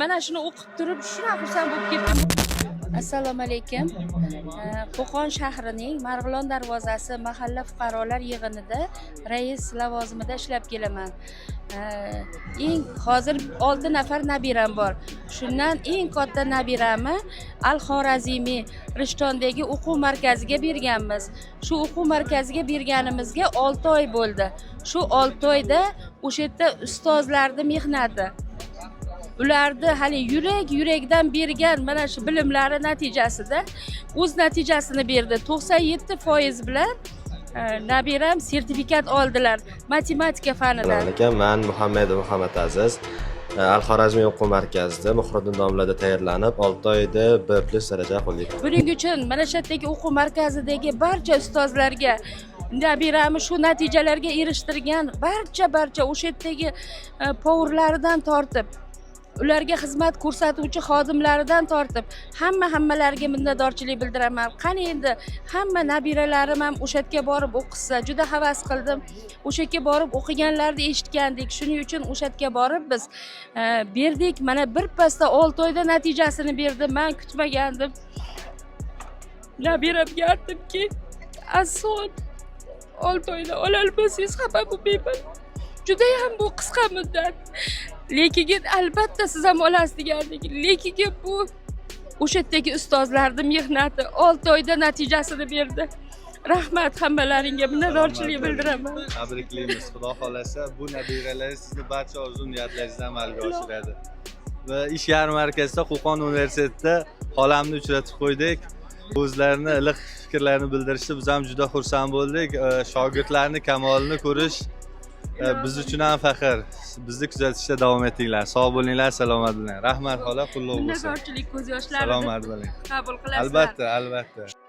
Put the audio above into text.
Mana shuni o'qib turib shuna xursand bo'lib ketdim. Assalomu alaykum. Qo'qon shahrining Marg'ilon darvozasi mahalla fuqarolar yig'inida rais lavozimida ishlab kelaman. Hozir 6 nafar nabiram bor. Shundan eng katta nabirami Al-Xorazimiy Rishtondagi o'quv markaziga berganmiz. Shu o'quv markaziga berganimizga 6 oy bo'ldi. Shu 6 oyda o'sha yerda ustozlarning mehnati, ularni hali yurakdan bergan mana shu bilimlari natijasida o'z natijasini berdi. 97% bilan nabiram sertifikat oldilar matematika fanidan. Men Muhammad Aziz Al-Xorazmiy o'quv markazida Muhriddin domlada tayyorlanib 6 oyda B+ daraja qo'lga kiritdim. Buning uchun mana shu yerdagi o'quv markazidagi barcha ustozlarga, nabirami shu natijalarga erishtirgan barcha o'sha yerdagi povurlaridan tortib, ularga xizmat ko'rsatuvchi xodimlaridan tortib hammalariga minnatdorchilik bildiraman. Qani endi hamma nabiralarim ham o'sha yerga borib o'qisa, juda havas qildim. O'sha yerga borib o'qiganlarni eshitgandik. Shuning uchun o'sha yerga borib biz berdik. Mana birpasda 6 oyda natijasini berdi. Men kutmagandim. Nabiramga aytdimki, "Ason 6 oyda ola olmasangiz xafa bo'lmayman. Juda ham bu qisqa muddat. Lekin albatta siz ham olasiz" degandik. Lekin bu o'sha yerdagi ustozlarning mehnati 6 oyda natijasini berdi. Rahmat, hammalaringga minnatdorchilik bildiraman. Tabriklaymiz. Xudo xolasa bu nabiralar sizni barcha orzu niyatlaringizni amalga oshiradi. Va ish yarmarkasida Qo'qon universitetida xolamni uchratib qo'ydik. O'zlarini iliq fikrlarini bildirishdi. Biz ham juda xursand bo'ldik. Shogirdlarning kamolini ko'rish biz uchun ham faxr. Bizni kuzatishda davom etinglar. Sog' bo'linglar, salomat bo'ling. Rahmat xola, qutlug' bo'lsin. Minnatdorchilik ko'z yoshlarini salomat bo'ling. qabul qilasizlar. Albatta.